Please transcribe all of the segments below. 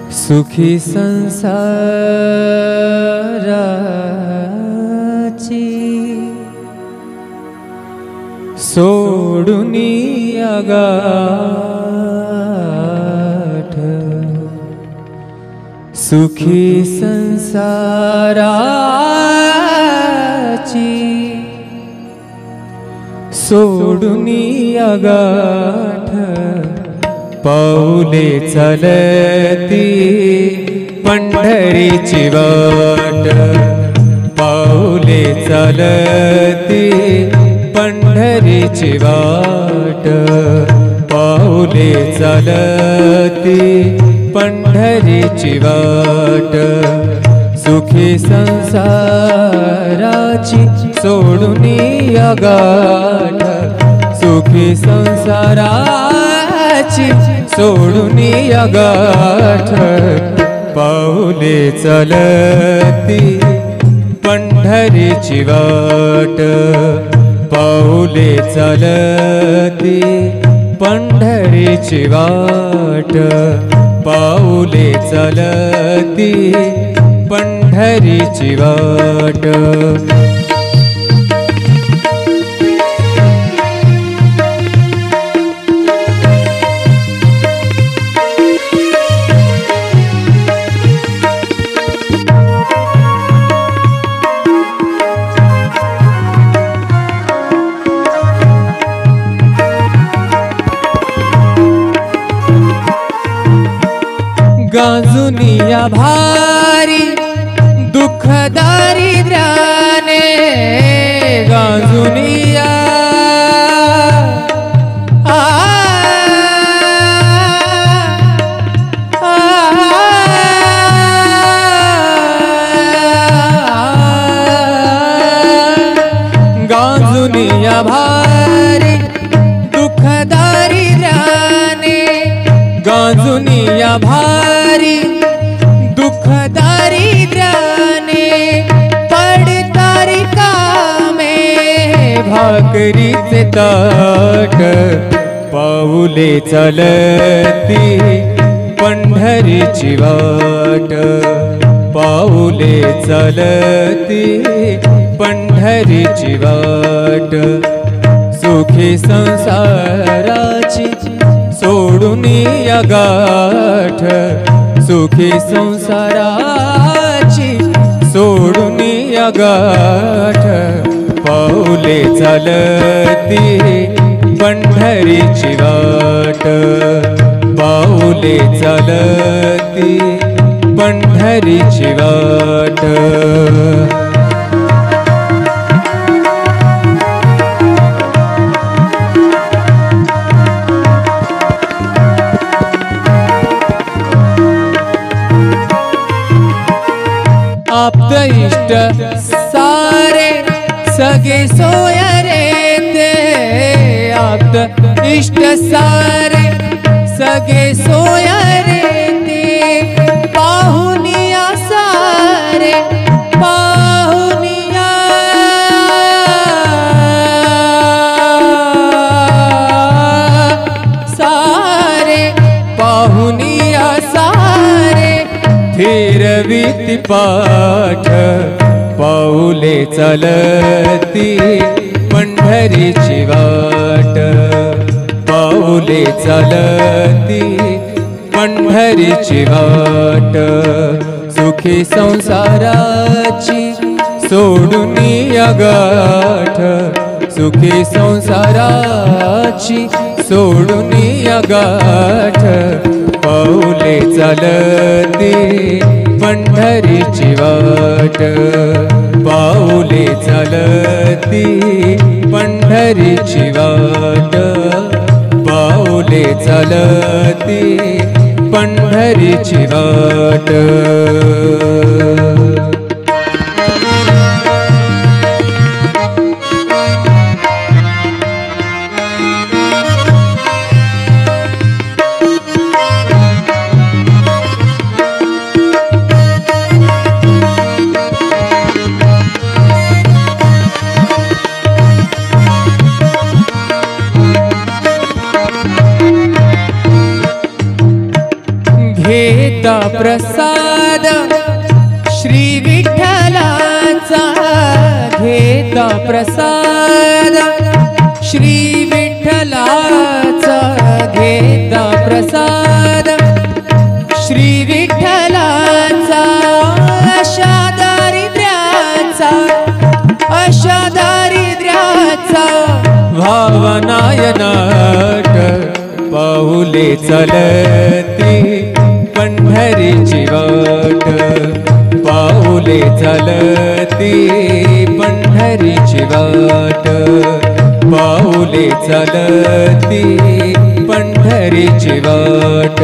सुखी संसाराची सोडुनी आगाठ, सुखी संसाराची सोडुनी आगाठ, पाऊले चालती पंढरीची वाट, पाऊले चालती पंढरीची वाट, पाऊले चालती पंढरीची वाट, सुखी संसाराची सोडुनी आगाठ, सुखी संसाराची सोडुनी आगाठ, पाऊले चालती पंढरीची वाट, पाऊले चालती पंढरीची वाट, पाऊले चालती पंढरीची वाट. गांजुनिया भारी दुःख दारिद्र्याने, गांजुनिया गांजुनिया भारी दुःख दारिद्र्याने, गांजुनिया भारी दुःख दारिद्र्याने, पडतारी कामे भाकरीचे ताट, पाऊले चालती पंढरीची वाट, पाऊले चालती पंढरीची वाट, सुखी संसाराची सोडुनी आगाठ, सुखी संसाराची सोडुनी आगाठ, पाऊले चालती पंढरीची वाट, पाऊले चालती पंढरीची वाट. आप्त इष्ट सारे सगे सोयरे ते, आप्त इष्ट सारे सगे सोयरे ते, पाहुनिया सारे पाहुनिया सारे, पाहुनिया सारे फिरवीती पाठ, पाऊले चालती पंढरीची वाट, पाऊले चालती पंढरीची वाट, सुखी संसाराची सोडुनी आगाठ, सुखी संसाराची सोडुनी आगाठ, पाऊले चालती पंढरीची वाट, पाऊले चालती पंढरीची वाट, पाऊले चालती पंढरीची वाट. घेत घेता प्रसाद श्री विठ्ठलाचा घेता प्रसाद श्री विठ्ठलाचा घेता प्रसाद श्री विठ्ठलाचा अशा दारिद्र्याचा भावनायनाट पाऊले चलती पंढरीची वाट पाऊले चलती पंढरीची वाट पाऊले चलती पंढरीची वाट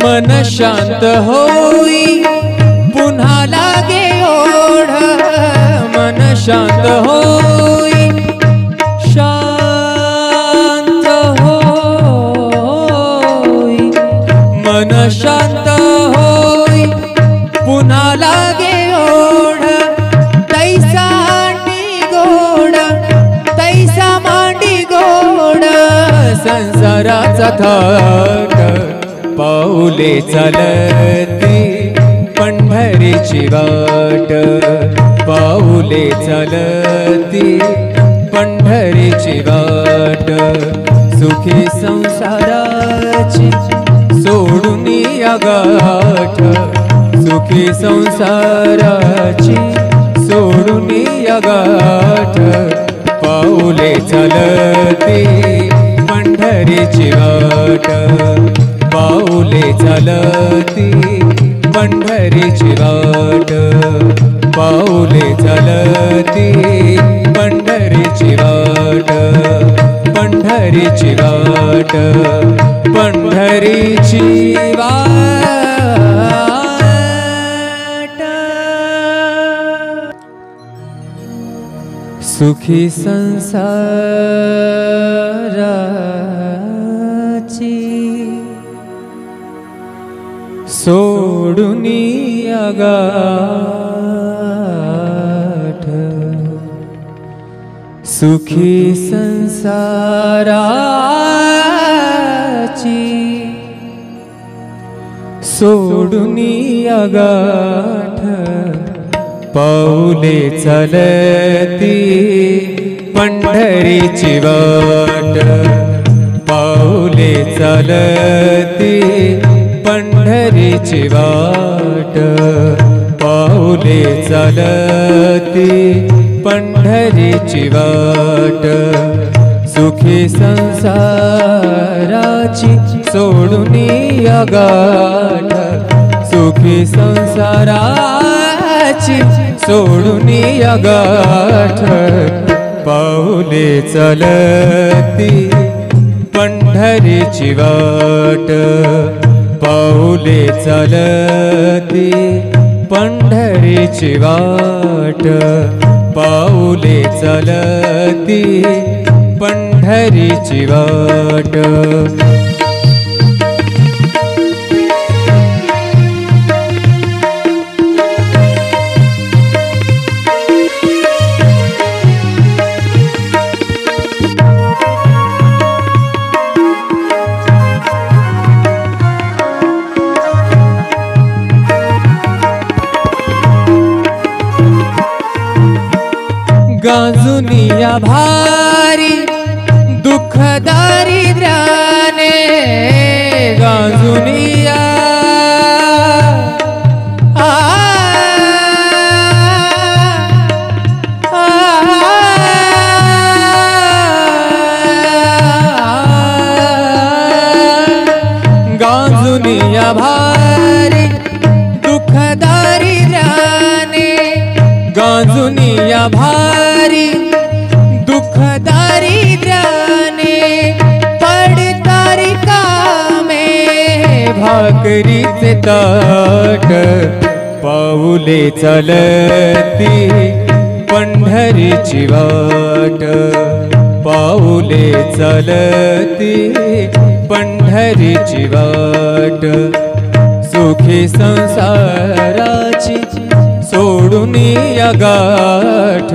मन शांत होई पुन्हा लागे ओढ मन शांत होई शांत होई मन शांत होई पुन्हा लागे ओढ तैसा मांडी गोड संसाराचा थाट पाऊले चलती पंढरीची वाट पाऊले चलती पंढरीची वाट सुखी संसाराची सोडून या गाठ सुखी संसाराची सोडून या गाठ पाऊले चलती पंढरीची वाट पाऊले चलती पंढरीची वाट पाऊले चलती पंढरीची वाट पंढरीची वाट पंढरीची वाट सुखी संसाराची सोडून या गाठ सुखी संसाराची सोडून या गाठ पाऊले चलती पंढरीची वाट पाऊले चलती पंढरीची वाट पाऊले चलती पंढरीची वाट सुखी संसाराची सोडून या गाठ सुखी संसाराची सोडून या गाठ पाऊले चलती पंढरीची वाट पाऊले चलती पंढरीची वाट पाऊले चलती पंढरीची वाट गांजुनिया भारी दुःख दारिद्र्याने गांजुनिया गांजुनिया भारी दुःख दारिद्र्याने गांजुनिया भारी दुःख दारिद्र्याने पडतारी कामे भाकरीचे ताट पाऊले चलती पंढरीची वाट वाट पाऊले चलती पंढरीची वाट सुखी संसाराची सोडून या गाठ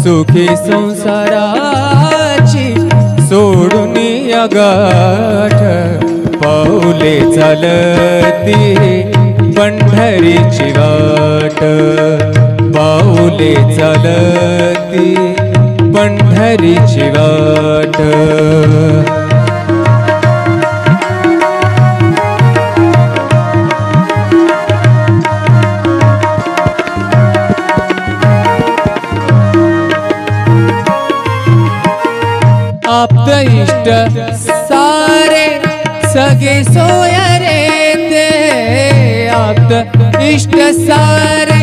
सुखी संसाराची सोडून या गाठ पाऊले चलती पंढरीची वाट पाऊले चलती पंढरीची वाट आप्त इष्ट सारे सगे सोयरे ते आप्त इष्ट सारे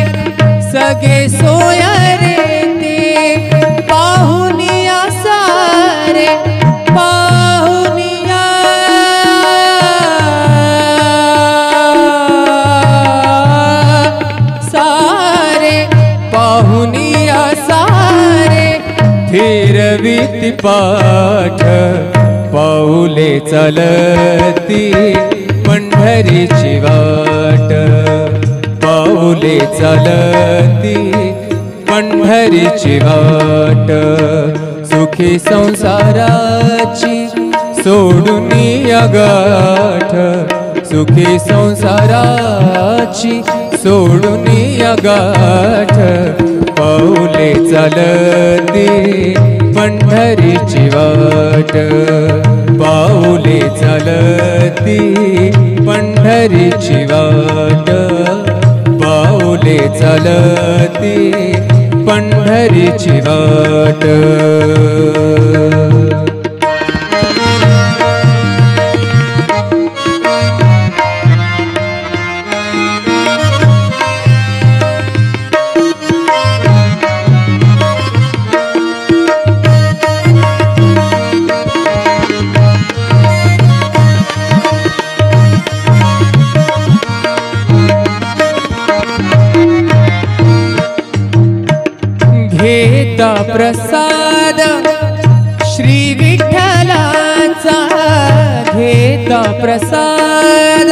सगे सोयरे ते पाहुनिया सारे पाहुनिया सारे पाहुनिया सारे फिरवीती पाठ पाऊले चलती पंढरीची वाट पाऊले चलती पंढरीची वाट सुखी संसाराची सोडून या गाठ सुखी संसाराची सोडून या गाठ पाऊले चलती पंढरीची वाट पाऊले चलती पंढरीची वाट पाऊले चलती पंढरीची वाट घेता प्रसाद श्री विठ्ठलाचा घेता प्रसाद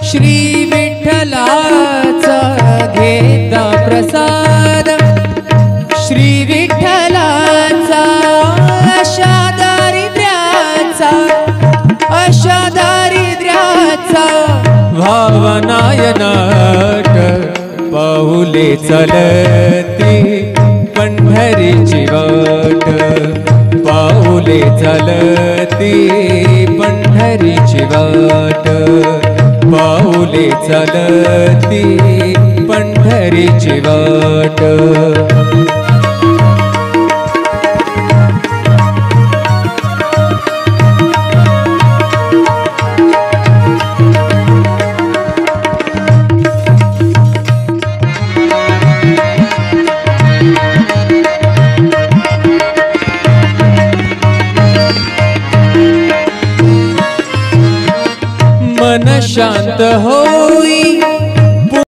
श्री विठ्ठलाचा घेता प्रसाद श्री विठ्ठलाचा अशा दारिद्र्याचा भावनायनाट पाऊले चलती पंढरीची वाट पाऊले चलती पंढरीची वाट पाऊले चलती पंढरीची वाट मन शांत हो